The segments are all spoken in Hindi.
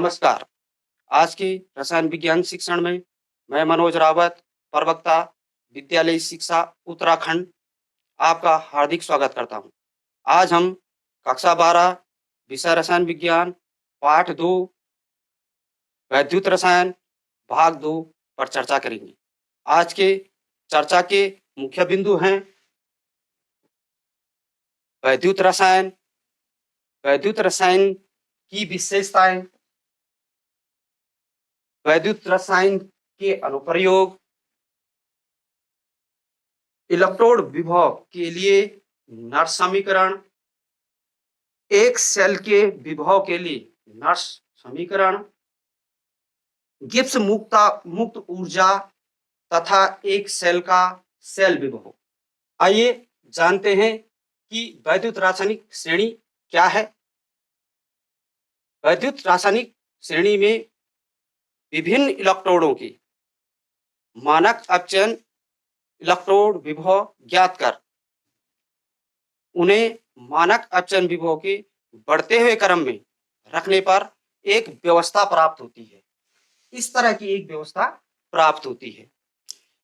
नमस्कार। आज के रसायन विज्ञान शिक्षण में मैं मनोज रावत, प्रवक्ता, विद्यालय शिक्षा उत्तराखंड, आपका हार्दिक स्वागत करता हूँ। आज हम कक्षा 12 विषय रसायन विज्ञान पाठ 2 वैद्युत रसायन भाग 2 पर चर्चा करेंगे। आज के चर्चा के मुख्य बिंदु हैं वैद्युत रसायन, वैद्युत रसायन की विशेषताएं, वैद्युत रसायन के अनुप्रयोग, इलेक्ट्रोड विभव के लिए नर्स समीकरण, एक सेल के विभव के लिए नर्स समीकरण, गिब्स मुक्त ऊर्जा तथा एक सेल का सेल विभव। आइए जानते हैं कि वैद्युत रासायनिक श्रेणी क्या है। वैद्युत रासायनिक श्रेणी में विभिन्न इलेक्ट्रोडों की मानक अपचयन इलेक्ट्रोड विभव ज्ञात कर उन्हें मानक अपचयन विभव के बढ़ते हुए क्रम में रखने पर एक व्यवस्था प्राप्त होती है। इस तरह की एक व्यवस्था प्राप्त होती है।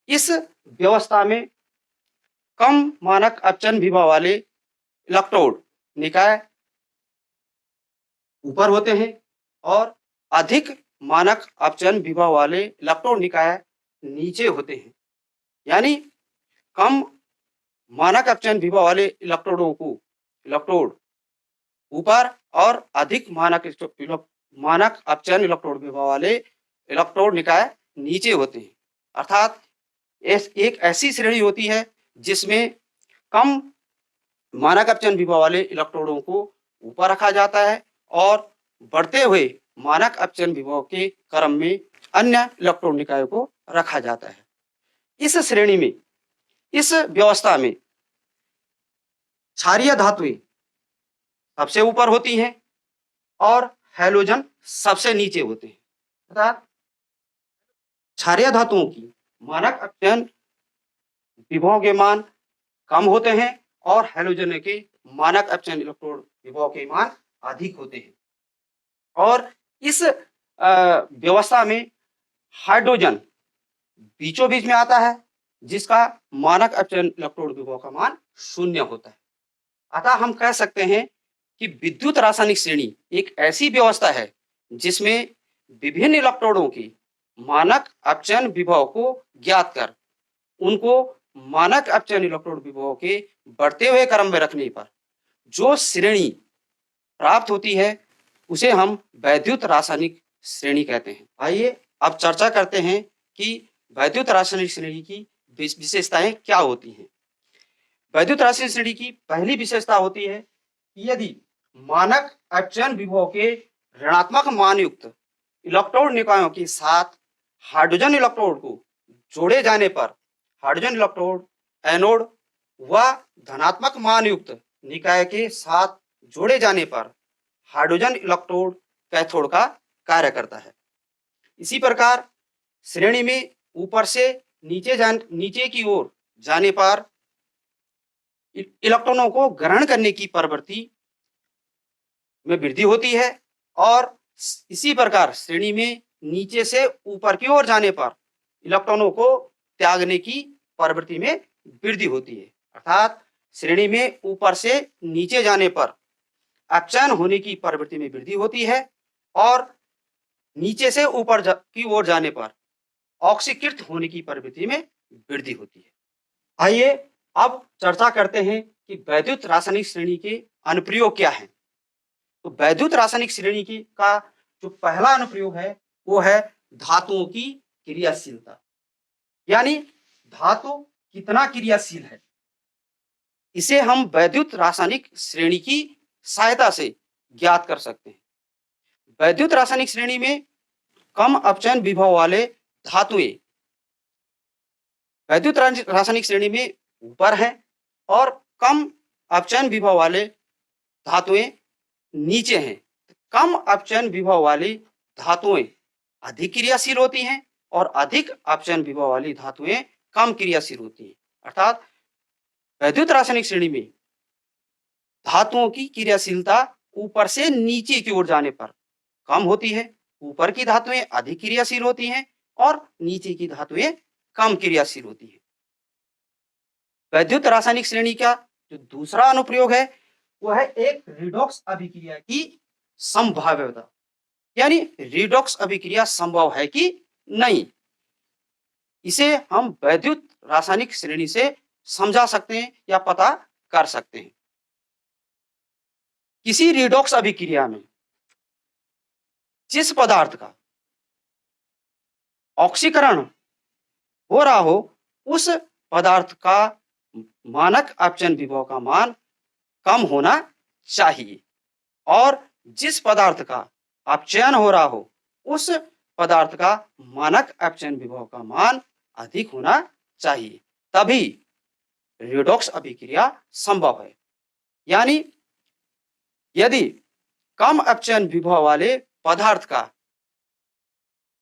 इस व्यवस्था में कम मानक अपचयन विभव वाले इलेक्ट्रोड निकाय ऊपर होते हैं और अधिक मानक अपचयन विभव वाले इलेक्ट्रोड निकाय नीचे होते हैं। यानी कम मानक अपचयन विभव वाले इलेक्ट्रोड ऊपर और अधिक मानक अपचयन इलेक्ट्रोड विभव वाले इलेक्ट्रोड निकाय नीचे होते हैं। अर्थात एक ऐसी श्रेणी होती है जिसमें कम मानक अपचयन विभव वाले इलेक्ट्रोडों को ऊपर रखा जाता है और बढ़ते हुए मानक अपचयन विभव के क्रम में अन्य इलेक्ट्रोड निकायों को रखा जाता है। इस श्रेणी में, इस व्यवस्था में क्षारीय धातुएं सबसे ऊपर होती हैं और हैलोजन सबसे नीचे होते हैं। अर्थात क्षारीय धातुओं की मानक अपचयन विभव के मान कम होते हैं और हैलोजन के मानक अपचयन इलेक्ट्रोड विभव के मान अधिक होते हैं। और इस व्यवस्था में हाइड्रोजन बीचों बीच में आता है जिसका मानक अपचयन इलेक्ट्रोड विभव का मान 0 होता है। अतः हम कह सकते हैं कि विद्युत रासायनिक श्रेणी एक ऐसी व्यवस्था है जिसमें विभिन्न इलेक्ट्रोडों की मानक अपचयन विभव को ज्ञात कर उनको मानक अपचयन इलेक्ट्रोड विभव के बढ़ते हुए क्रम में रखने पर जो श्रेणी प्राप्त होती है उसे हम वैद्युत रासायनिक श्रेणी कहते हैं। आइए अब चर्चा करते हैं कि वैद्युत रासायनिक श्रेणी की विशेषताएं क्या होती हैं। वैद्युत रासायनिक श्रेणी की पहली विशेषता होती है कि यदि मानक अपचयन विभव के ऋणात्मक मान युक्त इलेक्ट्रोड निकायों के साथ हाइड्रोजन इलेक्ट्रोड को जोड़े जाने पर हाइड्रोजन इलेक्ट्रोड एनोड व धनात्मक मान युक्त निकाय के साथ जोड़े जाने पर हाइड्रोजन इलेक्ट्रोड कैथोड का कार्य करता है। इसी प्रकार श्रेणी में ऊपर से नीचे की ओर जाने पर इलेक्ट्रॉनों को ग्रहण करने की प्रवृत्ति में वृद्धि होती है और इसी प्रकार श्रेणी में नीचे से ऊपर की ओर जाने पर इलेक्ट्रॉनों को त्यागने की प्रवृत्ति में वृद्धि होती है। अर्थात श्रेणी में ऊपर से नीचे जाने पर अपचयन होने की प्रवृत्ति में वृद्धि होती है और नीचे से ऊपर की ओर जाने पर ऑक्सीकृत होने की प्रवृत्ति में वृद्धि होती है। आइए अब चर्चा करते हैं कि वैद्युत रासायनिक श्रेणी के अनुप्रयोग क्या हैं। तो वैद्युत रासायनिक श्रेणी की का जो पहला अनुप्रयोग है वो है धातुओं की क्रियाशीलता। यानी धातु कितना क्रियाशील है, इसे हम वैद्युत रासायनिक श्रेणी की सहायता से ज्ञात कर सकते हैं। वैद्युत रासायनिक श्रेणी में कम अपचयन विभव वाले धातुएं वैद्युत रासायनिक श्रेणी में ऊपर हैं और कम अपचयन विभव वाले धातुएं नीचे हैं। कम अपचयन विभव वाली धातुएं अधिक क्रियाशील होती हैं और अधिक अपचयन विभव वाली धातुएं कम क्रियाशील होती हैं। अर्थात वैद्युत रासायनिक श्रेणी में धातुओं की क्रियाशीलता ऊपर से नीचे की ओर जाने पर कम होती है ऊपर की धातुएं अधिक क्रियाशील होती हैं और नीचे की धातुएं कम क्रियाशील होती हैं। वैद्युत रासायनिक श्रेणी का जो दूसरा अनुप्रयोग है वह है एक रिडॉक्स अभिक्रिया की संभाव्यता, यानी रिडॉक्स अभिक्रिया संभव है कि नहीं, इसे हम वैद्युत रासायनिक श्रेणी से समझा सकते हैं या पता कर सकते हैं। किसी रिडॉक्स अभिक्रिया में जिस पदार्थ का ऑक्सीकरण हो रहा हो उस पदार्थ का मानक अपचयन विभव का मान कम होना चाहिए और जिस पदार्थ का अपचयन हो रहा हो उस पदार्थ का मानक अपचयन विभव का मान अधिक होना चाहिए, तभी रिडॉक्स अभिक्रिया संभव है। यानी यदि कम अपचयन विभव वाले पदार्थ का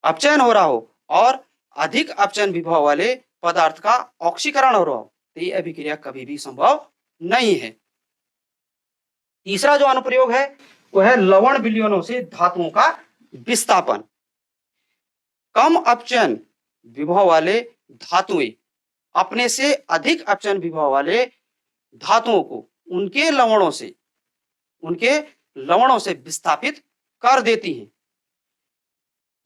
अपचयन हो रहा हो और अधिक अपचयन विभव वाले पदार्थ का ऑक्सीकरण हो रहा हो तो ये अभिक्रिया कभी भी संभव नहीं है। तीसरा जो अनुप्रयोग है वह है लवण विलयनों से धातुओं का विस्थापन। कम अपचयन विभव वाले धातुएं अपने से अधिक अपचयन विभव वाले धातुओं को उनके लवणों से विस्थापित कर देती हैं।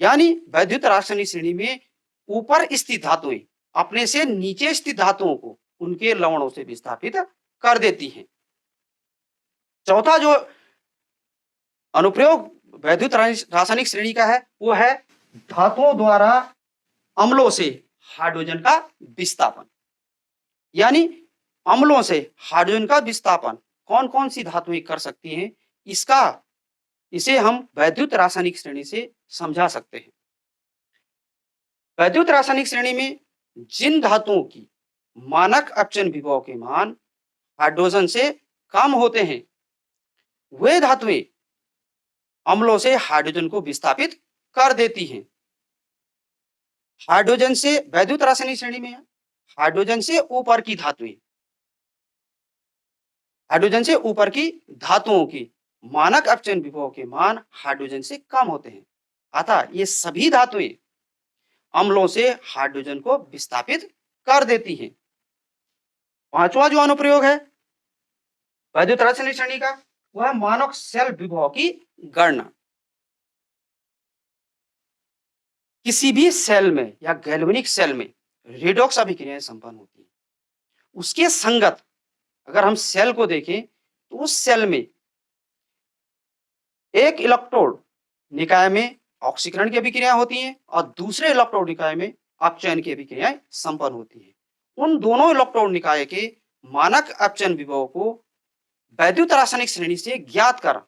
यानी वैद्युत रासायनिक श्रेणी में ऊपर स्थित धातुएं अपने से नीचे स्थित धातुओं को उनके लवणों से विस्थापित कर देती हैं। चौथा जो अनुप्रयोग वैद्युत रासायनिक श्रेणी का है वो है धातुओं द्वारा अम्लों से हाइड्रोजन का विस्थापन। यानी अम्लों से हाइड्रोजन का विस्थापन कौन कौन सी धातुएं कर सकती हैं, इसे हम वैद्युत रासायनिक श्रेणी से समझा सकते हैं। वैद्युत रासायनिक श्रेणी में जिन धातुओं की मानक अपचयन विभव के मान हाइड्रोजन से कम होते हैं वे धातुएं अम्लों से हाइड्रोजन को विस्थापित कर देती हैं। हाइड्रोजन से वैद्युत रासायनिक श्रेणी में हाइड्रोजन से ऊपर की धातुओं की मानक अपचयन विभव के मान हाइड्रोजन से कम होते हैं, अतः ये सभी धातुएं अम्लों से हाइड्रोजन को विस्थापित कर देती हैं। पांचवा जो अनुप्रयोग है वैद्युत रासायनिक श्रेणी का वह मानक सेल विभव की गणना। किसी भी सेल में या गैल्वेनिक सेल में रिडॉक्स अभिक्रियाएं संपन्न होती है, उसके संगत अगर हम सेल को देखें तो उस सेल में एक इलेक्ट्रोड निकाय में ऑक्सीकरण की अभिक्रियाएं होती हैं और दूसरे इलेक्ट्रोड निकाय में अपचयन की अभिक्रियाएं संपन्न होती हैं। उन दोनों इलेक्ट्रोड निकाय के मानक अपचयन विभव को वैद्युत रासायनिक श्रेणी से ज्ञात कर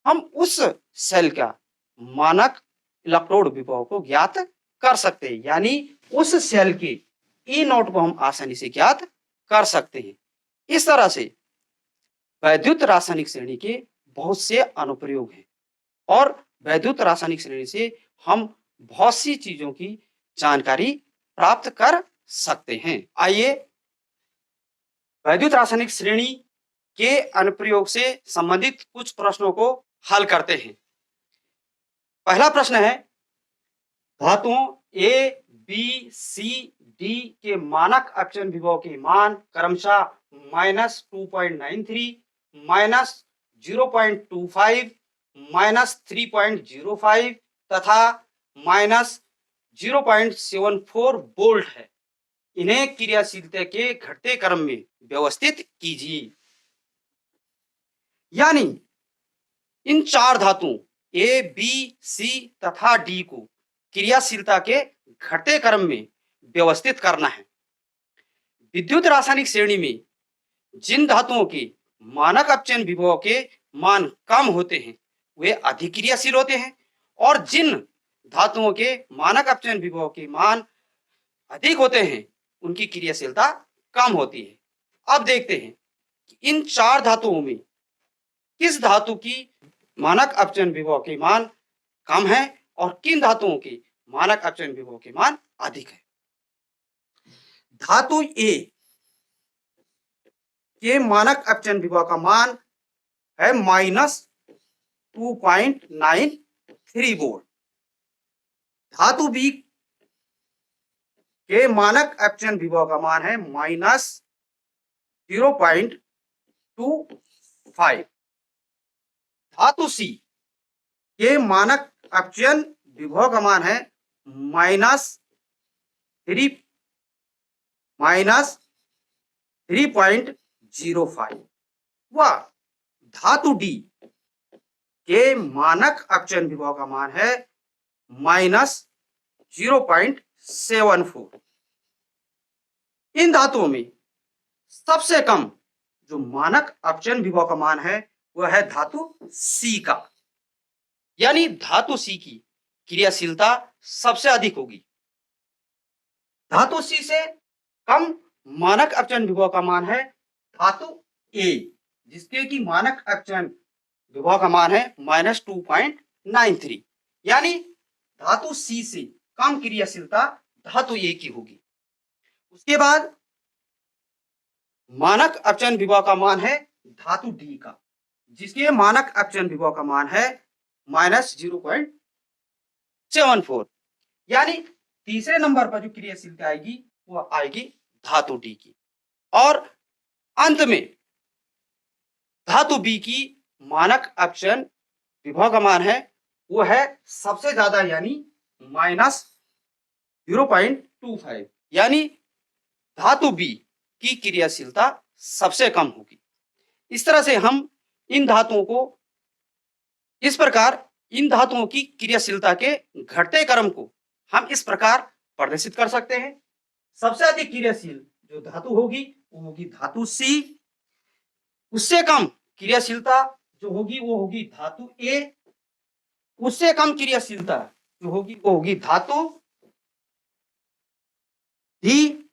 हम उस सेल का मानक इलेक्ट्रोड विभव को ज्ञात कर सकते हैं। यानी उस सेल के ई नोट को हम आसानी से ज्ञात कर सकते हैं। इस तरह से वैद्युत रासायनिक श्रेणी के बहुत से अनुप्रयोग हैं और वैद्युत रासायनिक श्रेणी से हम बहुत सी चीजों की जानकारी प्राप्त कर सकते हैं। आइए वैद्युत रासायनिक श्रेणी के अनुप्रयोग से संबंधित कुछ प्रश्नों को हल करते हैं। पहला प्रश्न है धातुओं ए, बी, सी, डी के मानक अपचयन विभव के मान क्रमशः -2.93, -0.25, -3.05 तथा -0.74 वोल्ट है। इन्हें क्रियाशीलता के घटते क्रम में व्यवस्थित कीजिए। यानी इन चार धातुओं ए, बी, सी तथा डी को क्रियाशीलता के घटते क्रम में व्यवस्थित करना है। विद्युत रासायनिक श्रेणी में जिन धातुओं के मानक अपचयन विभव के मान कम होते हैं वे अधिक क्रियाशील होते हैं और जिन धातुओं के मानक अपचयन विभव के मान अधिक होते हैं उनकी क्रियाशीलता कम होती है। अब देखते हैं कि इन चार धातुओं में किस धातु की मानक अपचयन विभव के मान कम है और किन धातुओं के मानक अपचयन विभव के मान अधिक है। धातु ए के मानक अपचयन विभव का मान है -2.93 वोल्ट धातु बी के मानक अपचयन विभव का मान है -0.25। धातु सी के मानक अपचयन विभव का मान है -3.05 व धातु डी के मानक अपचयन विभव का मान है -0.74। इन धातुओं में सबसे कम जो मानक अपचयन विभव का मान है वह है धातु सी का, यानी धातु सी की क्रियाशीलता सबसे अधिक होगी। धातु सी से कम मानक अपचयन विभव का मान है धातु ए, जिसके की मानक अपचयन विभव का मान है -2.93, यानी धातु सी से कम क्रियाशीलता धातु ए की होगी। उसके बाद मानक अपचयन विभव का मान है धातु डी का, जिसके मानक अपचयन विभव का मान है -0.74, यानी तीसरे नंबर पर जो क्रियाशीलता आएगी वह आएगी धातु डी की। और अंत में धातु बी की मानक अपचयन विभव का मान है वो है सबसे ज्यादा, यानी -0.25, यानी धातु बी की क्रियाशीलता सबसे कम होगी। इस तरह से हम इन धातुओं को इस प्रकार इन धातुओं की क्रियाशीलता के घटते क्रम को हम इस प्रकार प्रदर्शित कर सकते हैं। सबसे अधिक क्रियाशील जो धातु होगी वो होगी धातु सी, उससे कम क्रियाशीलता जो होगी वो होगी धातु ए, उससे कम क्रियाशीलता जो होगी वो होगी धातु डी,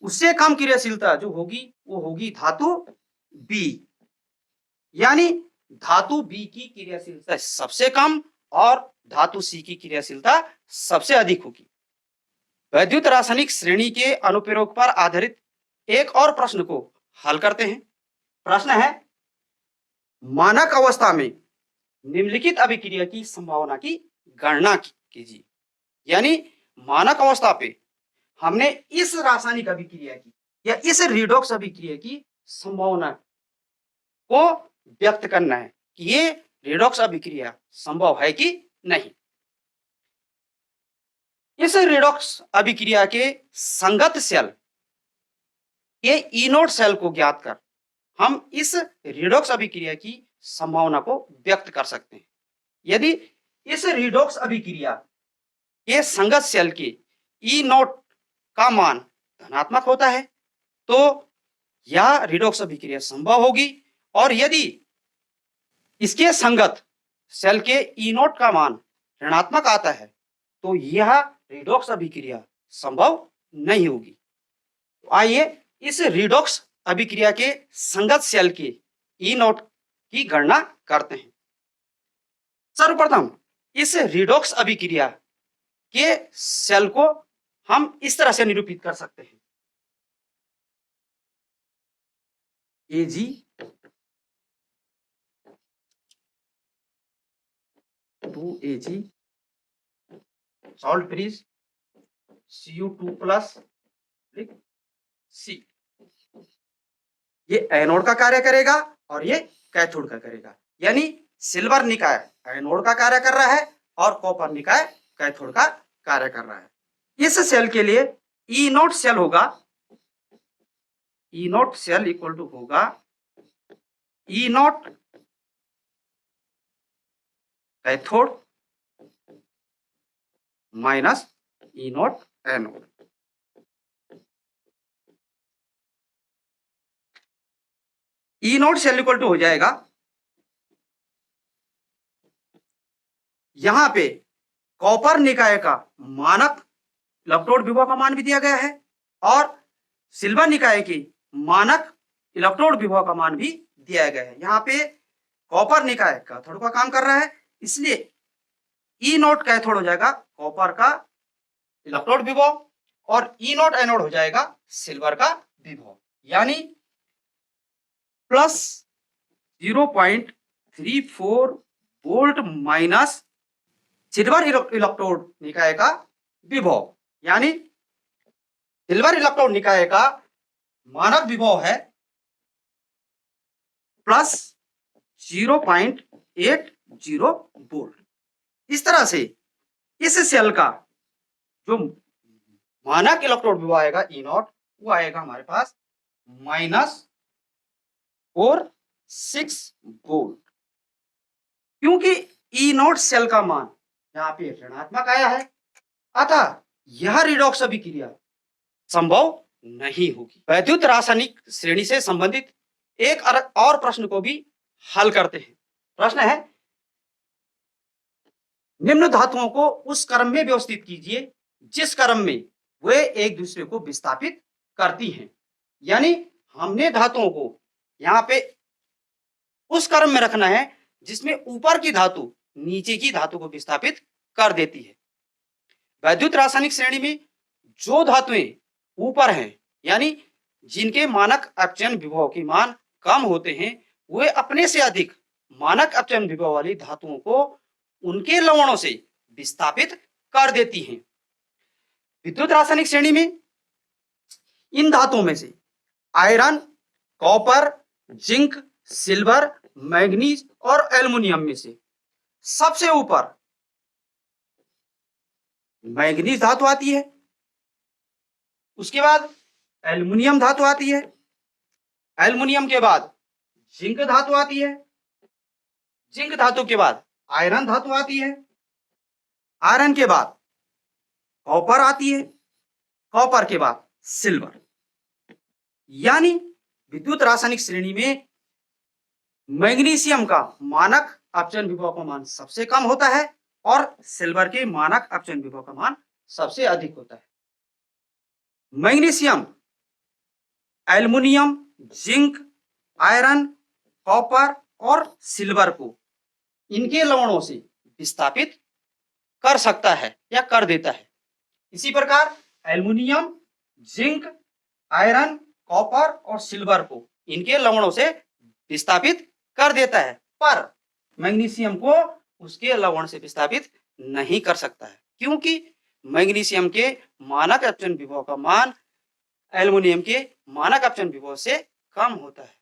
उससे कम क्रियाशीलता जो होगी वो होगी धातु बी, यानी धातु बी की क्रियाशीलता सबसे कम और धातु सी की क्रियाशीलता सबसे अधिक होगी। वैद्युत रासायनिक श्रेणी के अनुप्रयोग पर आधारित एक और प्रश्न को हल करते हैं। प्रश्न है, मानक अवस्था में निम्नलिखित अभिक्रिया की संभावना की गणना कीजिए। यानी मानक अवस्था पे हमने इस रासायनिक अभिक्रिया की या इस रिडॉक्स अभिक्रिया की संभावना को व्यक्त करना है कि ये रिडॉक्स अभिक्रिया संभव है कि नहीं। इस रिडॉक्स अभिक्रिया के संगत सेल के ई0 सेल को ज्ञात कर हम इस रिडॉक्स अभिक्रिया की संभावना को व्यक्त कर सकते हैं। यदि इस रिडॉक्स अभिक्रिया के संगत सेल के ई0 का मान धनात्मक होता है तो यह रिडॉक्स अभिक्रिया संभव होगी, और यदि इसके संगत सेल के ई0 का मान ऋणात्मक आता है तो यह रिडॉक्स अभिक्रिया संभव नहीं होगी। तो आइए इस रिडॉक्स अभिक्रिया के संगत सेल के ई0 की गणना करते हैं। सर्वप्रथम इस रिडॉक्स अभिक्रिया के सेल को हम इस तरह से निरूपित कर सकते हैं, Ag टू Ag सॉल्ट फ्रीज Cu2 प्लस C, ये एनोड का कार्य करेगा और ये कैथोड का करेगा, यानी सिल्वर निकाय एनोड का कार्य कर रहा है और कॉपर निकाय कैथोड का कार्य कर रहा है। इस सेल के लिए ई0 सेल होगा, ई0 सेल इक्वल टू होगा ई0 कैथोड माइनस ई0 एनोड। ई0 सेल इक्वल टू हो जाएगा, यहां पे कॉपर निकाय का मानक इलेक्ट्रोड विभव का मान भी दिया गया है और सिल्वर निकाय की मानक इलेक्ट्रोड विभव का मान भी दिया गया है। यहाँ पे कॉपर निकाय कैथोड का काम कर रहा है, इसलिए ई0 कैथोड हो जाएगा कॉपर का इलेक्ट्रोड विभव और ई0 एनोड हो जाएगा सिल्वर का विभव, यानी plus 0.34 volt minus silver electrode निकाय का विभव, यानी सिल्वर इलेक्ट्रोड निकाय का मानक विभव है प्लस 0.80 वोल्ट। इस तरह से इस सेल का जो मानक इलेक्ट्रोड विभव आएगा ई नॉट, वो आएगा हमारे पास -46 वोल्ट। क्योंकि ई नॉट सेल का मान यहाँ पे ऋणात्मक आया है, अतः यह रिडॉक्स अभिक्रिया संभव नहीं होगी। वैद्युत रासायनिक श्रेणी से संबंधित एक और प्रश्न को भी हल करते हैं। प्रश्न है, निम्न धातुओं को उस क्रम में व्यवस्थित कीजिए जिस क्रम में वे एक दूसरे को विस्थापित करती हैं। यानी हमने धातुओं को यहाँ पे उस क्रम में रखना है जिसमें ऊपर की धातु नीचे की धातु को विस्थापित कर देती है। वैद्युत रासायनिक श्रेणी में जो धातुएं ऊपर हैं, यानी जिनके मानक अपचयन विभव के मान कम होते हैं, वे अपने से अधिक मानक अपचयन विभव वाली धातुओं को उनके लवणों से विस्थापित कर देती हैं। विद्युत रासायनिक श्रेणी में इन धातुओं में से iron, copper, zinc, silver, manganese और एल्युमिनियम में से सबसे ऊपर मैग्नीज धातु आती है, उसके बाद एल्युमिनियम धातु आती है, एल्युमिनियम के बाद जिंक धातु आती है, जिंक धातु के बाद आयरन धातु आती है, आयरन के बाद कॉपर आती है, कॉपर के बाद सिल्वर। यानी विद्युत रासायनिक श्रेणी में मैग्नीशियम का मानक अपचयन विभव का मान सबसे कम होता है और सिल्वर के मानक अपचयन विभव का मान सबसे अधिक होता है। Magnesium, aluminium, zinc, iron, copper और सिल्वर को इनके लवणों से विस्थापित कर सकता है या कर देता है। इसी प्रकार एल्युमिनियम, जिंक, आयरन, कॉपर और सिल्वर को इनके लवणों से विस्थापित कर देता है, पर मैग्नीशियम को उसके लवण से विस्थापित नहीं कर सकता है, क्योंकि मैग्नीशियम के मानक अपचयन विभव का मान एल्युमिनियम के मानक अपचयन विभव से कम होता है।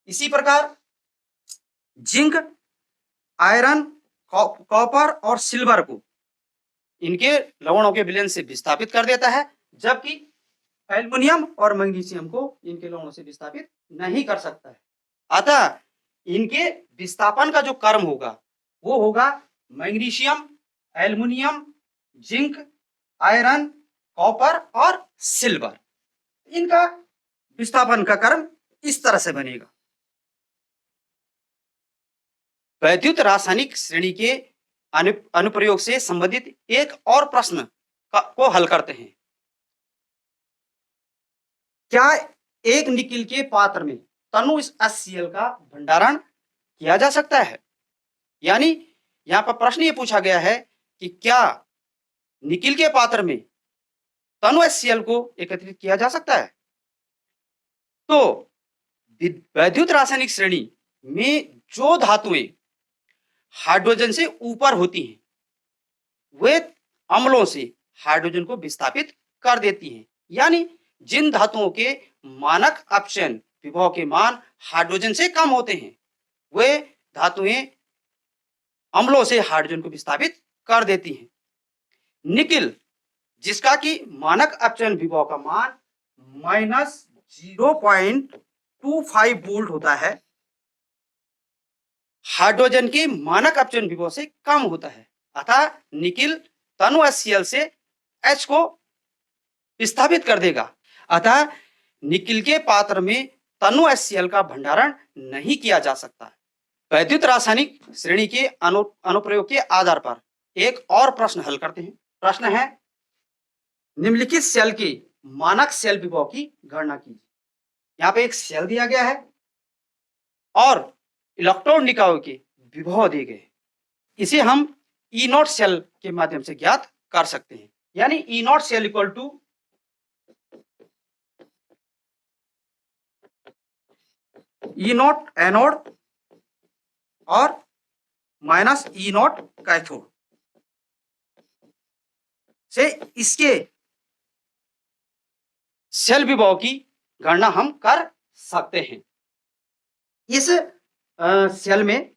इसी प्रकार जिंक, आयरन, कॉपर और सिल्वर को इनके लवणों के विलयन से विस्थापित कर देता है, जबकि एल्युमिनियम और मैग्नीशियम को इनके लवणों से विस्थापित नहीं कर सकता है। अतः इनके विस्थापन का जो क्रम होगा वो होगा magnesium, aluminium, zinc, iron, copper और सिल्वर। इनका विस्थापन का क्रम इस तरह से बनेगा। वैद्युत रासायनिक श्रेणी के अनुप्रयोग से संबंधित एक और प्रश्न को हल करते हैं। क्या एक निकिल के पात्र में तनु HCl का भंडारण किया जा सकता है? यानी यहां पर प्रश्न ये पूछा गया है कि क्या निकिल के पात्र में तनु HCl को एकत्रित किया जा सकता है? तो वैद्युत रासायनिक श्रेणी में जो धातुएं हाइड्रोजन से ऊपर होती हैं, वे अम्लों से हाइड्रोजन को विस्थापित कर देती हैं। यानी जिन धातुओं के मानक अपचयन विभव के मान हाइड्रोजन से कम होते हैं, वे धातुएं अम्लों से हाइड्रोजन को विस्थापित कर देती हैं। निकिल, जिसका कि मानक अपचयन विभव का मान -0.25 वोल्ट होता है, हाइड्रोजन के मानक अपचयन विभव से कम होता है। अतः निकिल तनु HCl से H को विस्थापित कर देगा। अतः निकिल के पात्र में तनु HCl का भंडारण नहीं किया जा सकता। वैद्युत रासायनिक श्रेणी के अनुप्रयोग के आधार पर एक और प्रश्न हल करते हैं। प्रश्न है, निम्नलिखित सेल के मानक सेल विभव की गणना कीजिए। यहाँ पे एक सेल दिया गया है और इलेक्ट्रॉन निकायों के विभव दिए गए। इसे हम ई नॉट सेल के माध्यम से ज्ञात कर सकते हैं। यानी E naught cell equal to E naught anode और माइनस ई नॉट कैथोड। से इसके सेल विभव की गणना हम कर सकते हैं। इस सेल में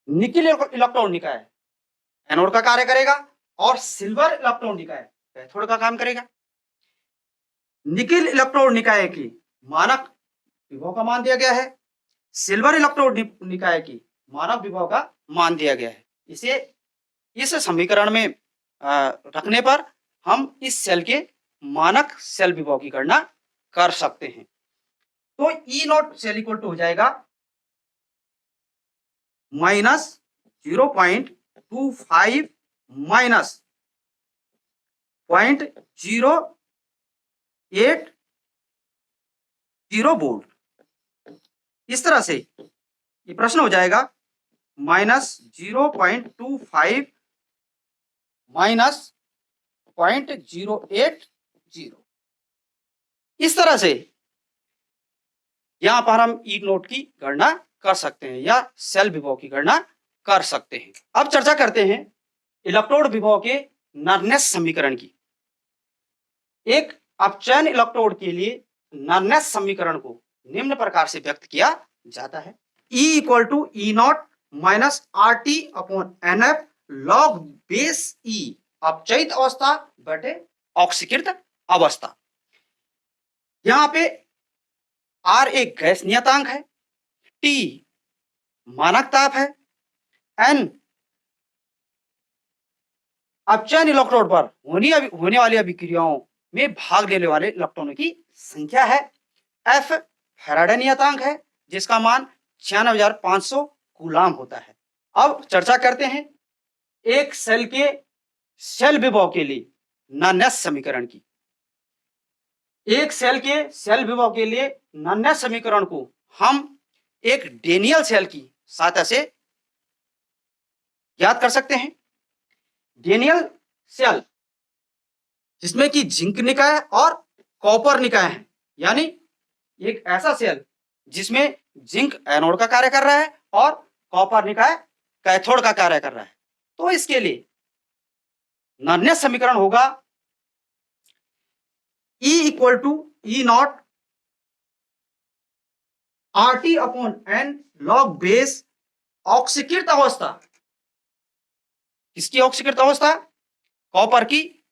निकिल इलेक्ट्रॉन निकाय एनोड का कार्य करेगा और सिल्वर इलेक्ट्रॉन निकाय कैथोड का काम करेगा। निकिल इलेक्ट्रोड निकाय की मानक विभव का मान दिया गया है, सिल्वर इलेक्ट्रोड निकाय की मानक विभव का मान दिया गया है। इसे इस समीकरण में रखने पर हम इस सेल के मानक सेल विभव की गणना कर सकते हैं। तो ई नॉट सेल इक्वल टू हो जाएगा -0.25 माइनस 0.80 वोल्ट। इस तरह से ये प्रश्न हो जाएगा -0.25 माइनस 0.080। इस तरह से यहां पर हम ई नोट की गणना कर सकते हैं या सेल विभव की गणना कर सकते हैं। अब चर्चा करते हैं इलेक्ट्रोड विभव के नर्नेस समीकरण की। एक अपचयन इलेक्ट्रोड के लिए नर्नेस समीकरण को निम्न प्रकार से व्यक्त किया जाता है। E equal to E naught minus R T upon n F log base e अपचयित अवस्था बटे ऑक्सीकृत अवस्था। यहां पे R एक गैस नियतांक है, T मानक ताप है, N अपचयन इलेक्ट्रोड पर होने वाली अभिक्रियाओं में भाग लेने वाले इलेक्ट्रॉनों की संख्या है, F फैराडे नियतांक है जिसका मान 96,500 कूलाम होता है। अब चर्चा करते हैं एक सेल के सेल विभव के लिए नर्नेस समीकरण की। एक सेल के सेल विभव के लिए नर्नेस समीकरण को हम एक डेनियल सेल की सहायता से याद कर सकते हैं। डेनियल सेल जिसमें कि जिंक निकाय और कॉपर निकाय है, यानी एक ऐसा सेल जिसमें जिंक एनोड का कार्य कर रहा है और कॉपर निकाय कैथोड का कार्य कर रहा है। तो इसके लिए नर्नेस समीकरण होगा E equal to E naught R T upon n log base ऑक्सीकृत अवस्था। किसकी ऑक्सीकृत अवस्था? कॉपर की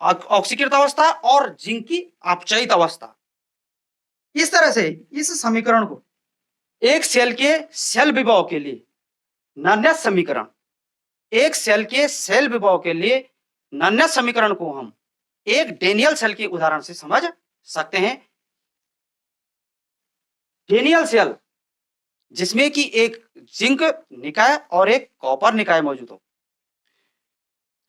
ऑक्सीकृत अवस्था और जिंक की अपचयित अवस्था। इस तरह से इस समीकरण को एक सेल के सेल विभव के लिए नर्नेस समीकरण, एक सेल के सेल विभव के लिए नर्नेस समीकरण को हम एक डेनियल सेल के उदाहरण से समझ सकते हैं। डेनियल सेल जिसमें कि एक जिंक निकाय और एक कॉपर निकाय मौजूद हो,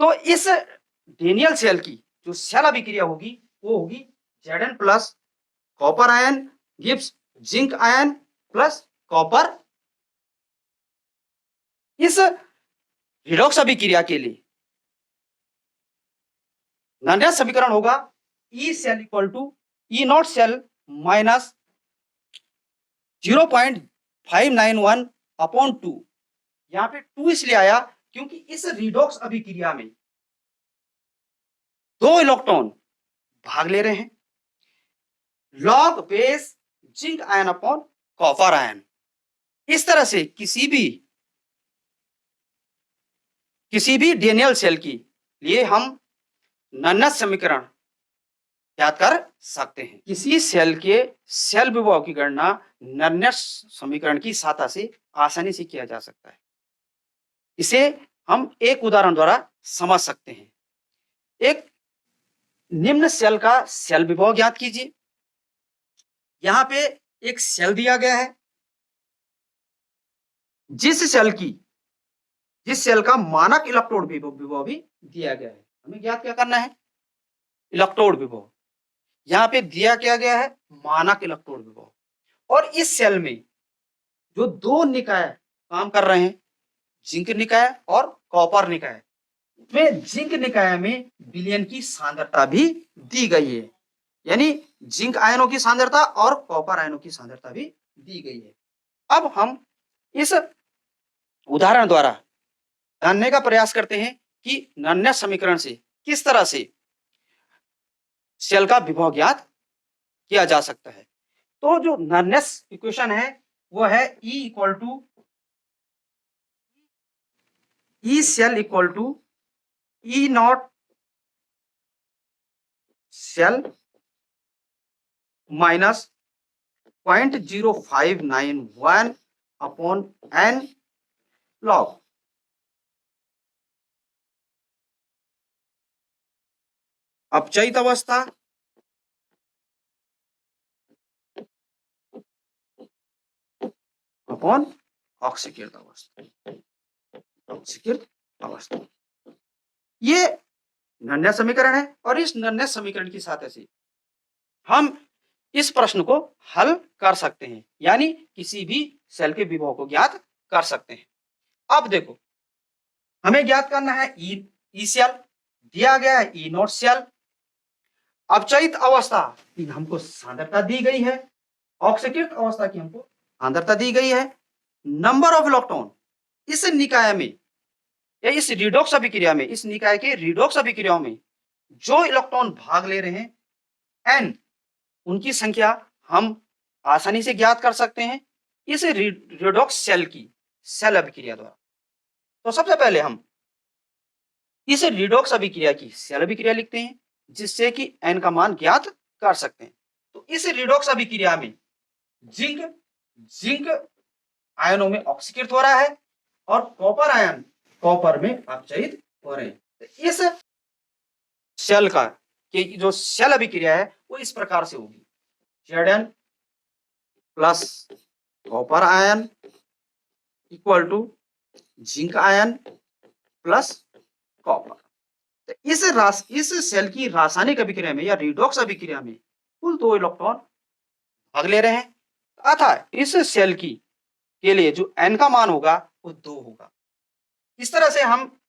तो इस डेनियल सेल की जो सेल अभिक्रिया होगी वो होगी Zn plus copper ion gives zinc ion plus copper. इस रिडॉक्स अभिक्रिया के लिए नर्नेस समीकरण होगा E cell equal to E naught cell minus 0.591 upon 2। यहां पे 2 इसलिए आया क्योंकि इस रिडॉक्स अभिक्रिया में 2 इलेक्ट्रॉन भाग ले रहे हैं, log base zinc ion upon copper ion. इस तरह से किसी भी डेनियल सेल के लिए हम नर्नेस समीकरण याद कर सकते हैं। किसी सेल के सेल विभव की गणना नर्नेस समीकरण की सहायता से आसानी से किया जा सकता है। इसे हम एक उदाहरण द्वारा समझ सकते हैं। एक निम्न सेल का सेल विभव ज्ञात कीजिए। यहां पे एक सेल दिया गया है जिस सेल का मानक इलेक्ट्रोड विभव भी दिया गया है। हमें ज्ञात क्या करना है? इलेक्ट्रोड विभव। यहां पे दिया क्या गया है? मानक इलेक्ट्रोड विभव। और इस सेल में जो 2 निकाय काम कर रहे हैं, जिंक निकाय और कॉपर निकाय, में जिंक निकाय में विलयन की सांद्रता भी दी गई है, यानी जिंक आयनों की सांद्रता और कॉपर आयनों की सांद्रता भी दी गई है। अब हम इस उदाहरण द्वारा जानने का प्रयास करते हैं कि नर्नेस समीकरण से किस तरह से सेल का विभव ज्ञात किया जा सकता है। तो जो नर्नेस इक्वेशन है वो है E equal to E cell equal to E naught cell minus 0.0591 upon n log. अपचयित अवस्था अपॉन ऑक्सीकृत अवस्था, ऑक्सीकृत अवस्था। ये निर्णय समीकरण है और इस निर्णय समीकरण की सहायता से हम इस प्रश्न को हल कर सकते हैं, यानी किसी भी सेल के विभव को ज्ञात कर सकते हैं। अब देखो, हमें ज्ञात करना है ई सेल, दिया गया है ई नॉट सेल। अपचयित अवस्था की हमको सांद्रता दी गई है, ऑक्सीकृत अवस्था की हमको सांद्रता दी गई है। नंबर ऑफ इलेक्ट्रॉन इस निकाय में या इस रिडॉक्स अभिक्रिया में, इस निकाय के रिडॉक्स अभिक्रियाओं में जो इलेक्ट्रॉन भाग ले रहे हैं n, उनकी संख्या हम आसानी से ज्ञात कर सकते हैं इस रिडॉक्स सेल की सेल अभिक्रिया द्वारा। तो सबसे पहले हम इस रिडॉक्स अभिक्रिया की सेल अभिक्रिया लिखते हैं जिससे कि n का मान ज्ञात कर सकते हैं। तो इस रिडॉक्स अभिक्रिया में जिंक आयनों में ऑक्सीकृत हो रहा है और कॉपर आयन कॉपर में अपचयित हो रहे हैं। तो इस सेल का कि जो सेल अभिक्रिया है वो इस प्रकार से होगी, Zn plus copper ion equal to zinc ion plus copper. तो इस सेल की रासायनिक अभिक्रिया में या रिडॉक्स अभिक्रिया में कुल 2 इलेक्ट्रॉन भाग ले रहे हैं, अतः इस सेल की के लिए जो n का मान होगा वो 2 होगा। इस तरह से हम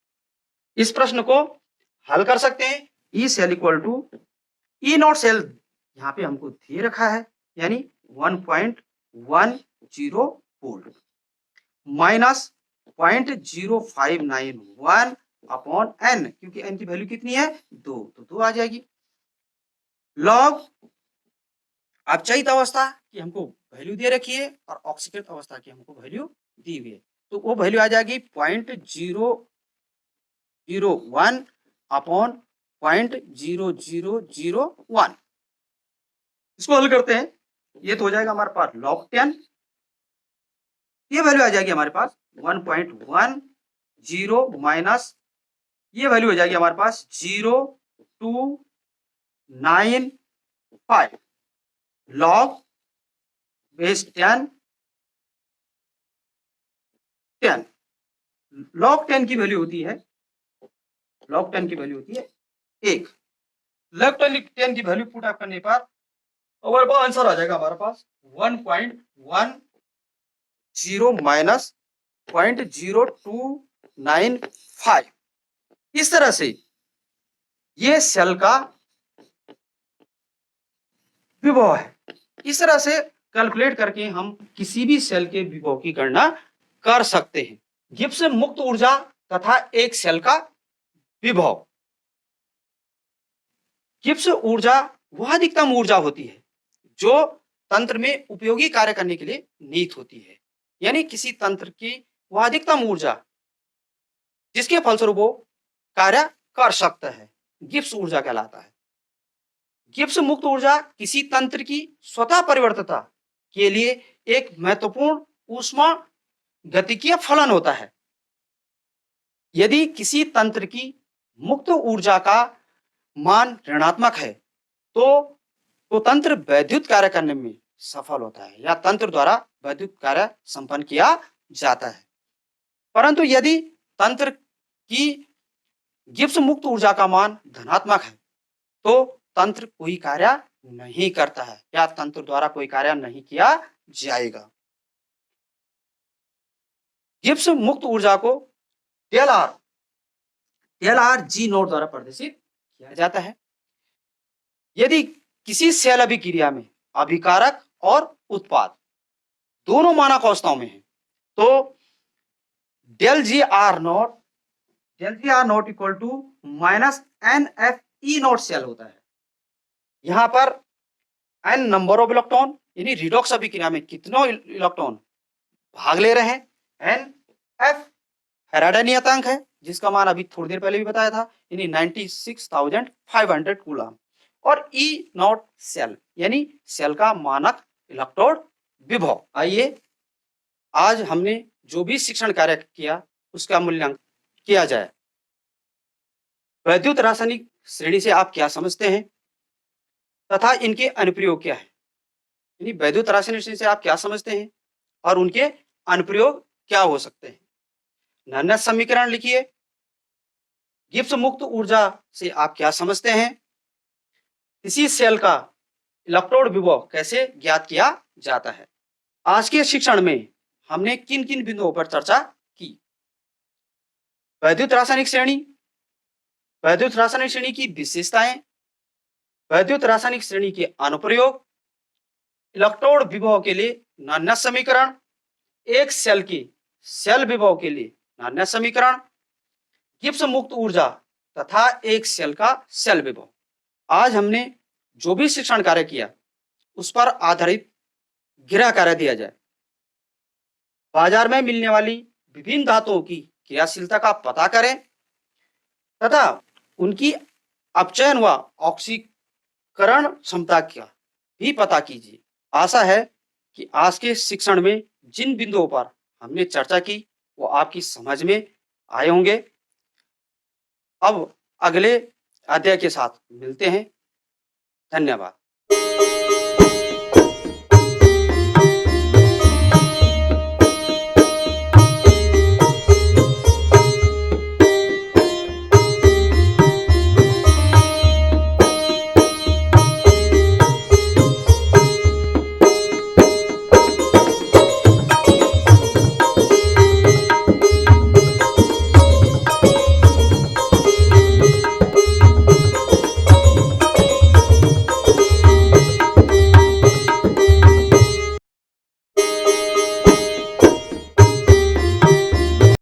इस प्रश्न को हल कर सकते हैं। E cell equal to E naught cell यहाँ पे हमको दे रखा है, यानी 1.10 वोल्ट माइनस 0.0591 अपॉन n, क्योंकि n की वैल्यू कितनी है 2, तो 2 आ जाएगी। लॉग अपचयित अवस्था की हमको वैल्यू दे रखी है और ऑक्सीकृत अवस्था की हमको वैल्यू दी हुई है, तो वो वैल्यू आ जाएगी 0.001 अपॉन 0.0001। इसको हल करते हैं, ये तो हो जाएगा हमारे पास log 10, ये वैल्यू आ जाएगी हमारे पास 1.10 माइनस ये वैल्यू हो जाएगी हमारे पास 0.295 log बेस 10 log 10 की वैल्यू होती है, log 10 की वैल्यू होती है 1। log 10 की वैल्यू पुट अप करने पर हमारे पास आंसर आ जाएगा हमारे पास 1.10 माइनस 0.0295। इस तरह से ये सेल का विभव है। इस तरह से कैलकुलेट करके हम किसी भी सेल के विभव की गणना कर सकते हैं। गिब्स मुक्त ऊर्जा तथा एक सेल का विभव। गिब्स ऊर्जा वह अधिकतम ऊर्जा होती है जो तंत्र में उपयोगी कार्य करने के लिए निहित होती है, यानी किसी तंत्र की वह अधिकतम ऊर्जा जिसके फलस्वरूप वो कार्य कर सकता है, गिब्स ऊर्जा कहलाता है। गिब्स मुक्त ऊर्जा किसी तंत्र की स्वतः परिवर्तनता के लिए एक महत्वपूर्ण ऊष्मा गतिकीय फलन होता है। यदि किसी तंत्र की मुक्त ऊर्जा का मान ऋणात्मक है तो तंत्र वैद्युत कार्य करने में सफल होता है या तंत्र द्वारा वैद्युत कार्य संपन्न किया जाता है। परंतु यदि तंत्र की गिब्स मुक्त ऊर्जा का मान धनात्मक है तो तंत्र कोई कार्य नहीं करता है या तंत्र द्वारा कोई कार्य नहीं किया जाएगा। गिब्स मुक्त ऊर्जा को डेल आर जी नोट द्वारा प्रदर्शित किया जाता है। यदि किसी सेल अभिक्रिया में अभिकारक और उत्पाद दोनों मानक अवस्थाओं में है तो del G R naught equal to minus NFE नॉट शेल होता है। यहाँ पर n नंबर ऑफ इलेक्ट्रॉन यानी रिडॉक्स अभिक्रिया में कितने इलेक्ट्रॉन भाग ले रहे हैं, NF फैराडे नियतांक है जिसका मान अभी थोड़ी देर पहले भी बताया था यानी 96,500 कूलम, और E नॉट सेल यानी सेल का मानक इलेक्ट्रोड विभव। आइए आज हमने जो भी शिक्षण कार्य किया उसका मूल्यांकन किया जाए। वैद्युत रासायनिक श्रेणी से आप क्या समझते हैं तथा इनके अनुप्रयोग क्या है, यानी वैद्युत रासायनिक श्रेणी से आप क्या समझते हैं और उनके अनुप्रयोग क्या हो सकते हैं। नन्नस समीकरण लिखिए। गिब्स मुक्त ऊर्जा से आप क्या समझते हैं, किसी सेल का इलेक्ट्रोड विभव कैसे ज्ञात किया जाता है। आज के शिक्षण में हमने किन किन बिंदुओं पर चर्चा की। वैद्युत रासायनिक श्रेणी, वैद्युत रासायनिक श्रेणी की विशेषताएं, वैद्युत रासायनिक श्रेणी के अनुप्रयोग, इलेक्ट्रोड विभव के लिए नन्नस समीकरण, एक सेल की सेल विभव के लिए नन्नस समीकरण, गिब्स मुक्त ऊर्जा तथा एक सेल का सेल विभव। आज हमने जो भी शिक्षण कार्य किया उस पर आधारित गृह कार्य दिया जाए। बाजार में मिलने वाली विभिन्न धातुओं की क्रियाशीलता का पता करें तथा उनकी अपचयन व ऑक्सीकरण क्षमता का भी पता कीजिए। आशा है कि आज के शिक्षण में जिन बिंदुओं पर हमने चर्चा की वो आपकी समझ में आए होंगे। अब अगले अध्याय के साथ मिलते हैं। धन्यवाद।